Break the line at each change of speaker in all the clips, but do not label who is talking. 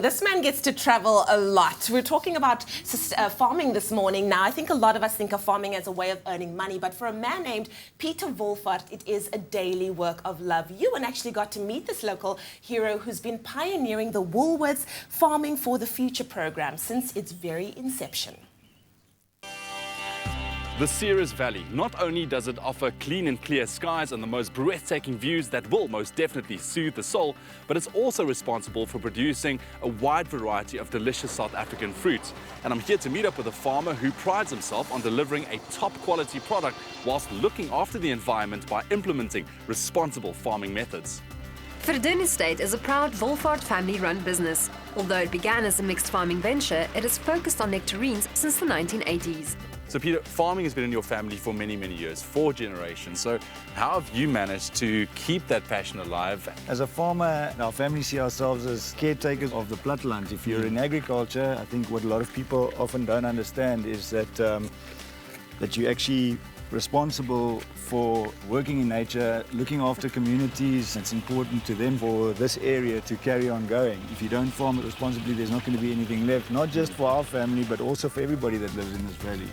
This man gets to travel a lot. We're talking about farming this morning. Now, I think a lot of us think of farming as a way of earning money, but for a man named Peter Wolfaardt, it is a daily work of love. You actually got to meet this local hero who's been pioneering the Woolworths Farming for the Future program since its very inception.
The Ceres Valley, not only does it offer clean and clear skies and the most breathtaking views that will most definitely soothe the soul, but it's also responsible for producing a wide variety of delicious South African fruits. And I'm here to meet up with a farmer who prides himself on delivering a top quality product whilst looking after the environment by implementing responsible farming methods.
Verdun Estate is a proud Wolfaardt family-run business. Although it began as a mixed farming venture, it has focused on nectarines since the 1980s.
So Peter, farming has been in your family for many, many years, 4 generations. So how have you managed to keep that passion alive?
As a farmer, our family see ourselves as caretakers of the platteland. If you're in agriculture, I think what a lot of people often don't understand is that, that you're actually responsible for working in nature, looking after communities. It's important to them for this area to carry on going. If you don't farm it responsibly, there's not going to be anything left, not just for our family, but also for everybody that lives in this valley.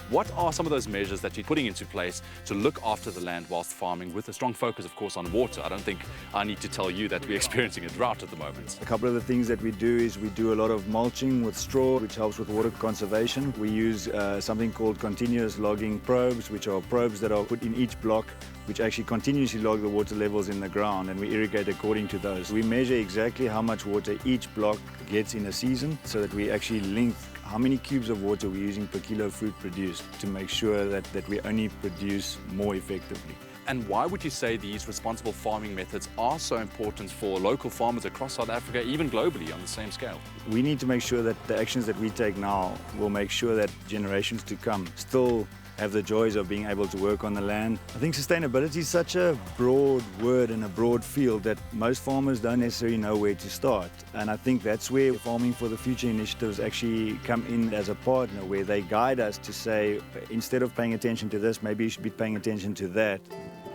What are some of those measures that you're putting into place to look after the land whilst farming, with a strong focus, of course, on water? I don't think I need to tell you that we're experiencing a drought at the moment.
A couple of the things that we do is we do a lot of mulching with straw, which helps with water conservation. We use something called continuous logging probes, which are probes that are put in each block, which actually continuously log the water levels in the ground, and we irrigate according to those. We measure exactly how much water each block gets in a season, so that we actually link how many cubes of water we're using per kilo of fruit produced to make sure that we only produce more effectively.
And why would you say these responsible farming methods are so important for local farmers across South Africa, even globally on the same scale?
We need to make sure that the actions that we take now will make sure that generations to come still have the joys of being able to work on the land. I think sustainability is such a broad word and a broad field that most farmers don't necessarily know where to start. And I think that's where Farming for the Future initiatives actually come in as a partner, where they guide us to say, instead of paying attention to this, maybe you should be paying attention to that.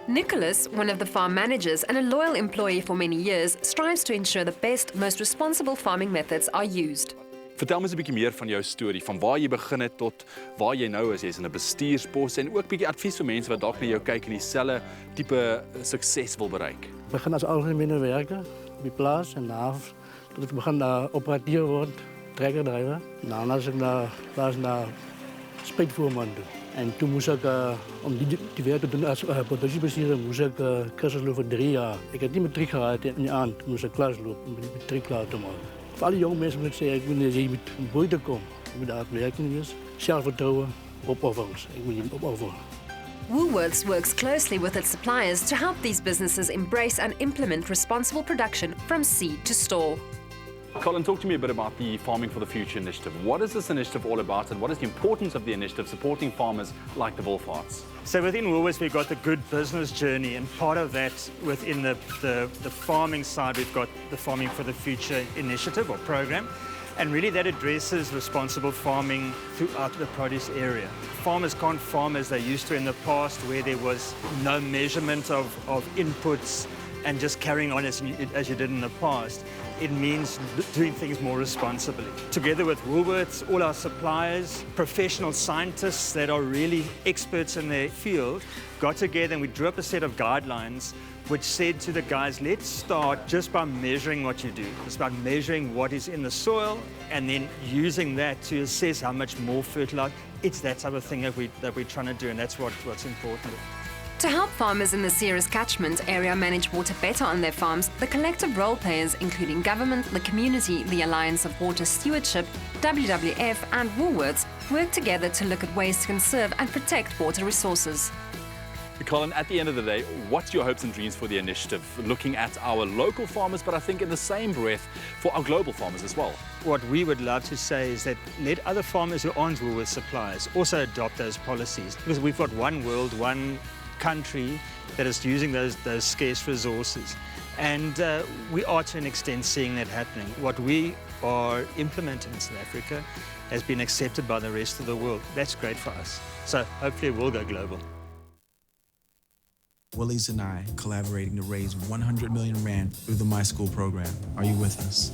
Nicholas, one of the farm managers and a loyal employee for many years, strives to ensure the best, most responsible farming methods are used.
Vertel ons 'n bietjie meer van jou storie, van waar jy begin het tot waar jy nou is. Jy's in 'n bestuurspos en ook bietjie advies vir mense wat dalk na jou kyk en dieselfde tipe sukses wil bereik.
Ik begin als algemene werker op die plaats en tot ik begin operatief word, trekkerdrijver. Daarna is ik naar spuitvoerman doen. En toen moest ik, om die werk te doen als productiebestuurder, moest ik cursus lopen voor 3 jaar. Ik heb niet matriek gehad in de aan, toen moest ik klas lopen om die matriek klaar te maken. Voor alle jonge mensen moet ik zeggen, ik moet je met moeite komen. Je moet hard werken, dus zelfvertrouwen, opoffers. Ik moet je opofferen.
Woolworths works closely with its suppliers to help these businesses embrace and implement responsible production from seed to store.
Colin, talk to me a bit about the Farming for the Future initiative. What is this initiative all about, and what is the importance of the initiative supporting farmers like the Wolfaardts?
So within Woolworths, we've got the Good Business Journey, and part of that, within the farming side, we've got the Farming for the Future initiative or program, and really that addresses responsible farming throughout the produce area. Farmers can't farm as they used to in the past, where there was no measurement of inputs and just carrying on as you did in the past. It means doing things more responsibly. Together with Woolworths, all our suppliers, professional scientists that are really experts in their field, got together and we drew up a set of guidelines which said to the guys, let's start just by measuring what you do. It's about measuring what is in the soil and then using that to assess how much more fertilizer. It's that type of thing that we're trying to do, and that's what's important.
To help farmers in the Ceres catchment area manage water better on their farms, the collective role players, including government, the community, the Alliance of Water Stewardship, WWF and Woolworths, work together to look at ways to conserve and protect water resources.
Colin, at the end of the day, what's your hopes and dreams for the initiative, looking at our local farmers, but I think in the same breath for our global farmers as well?
What we would love to say is that let other farmers who aren't Woolworths suppliers also adopt those policies, because we've got one world, one country that is using those scarce resources, and we are to an extent seeing that happening. What we are implementing in South Africa has been accepted by the rest of the world. That's great for us. So hopefully it will go global.
Willie's and I collaborating to raise 100 million Rand through the My School program. Are you with us?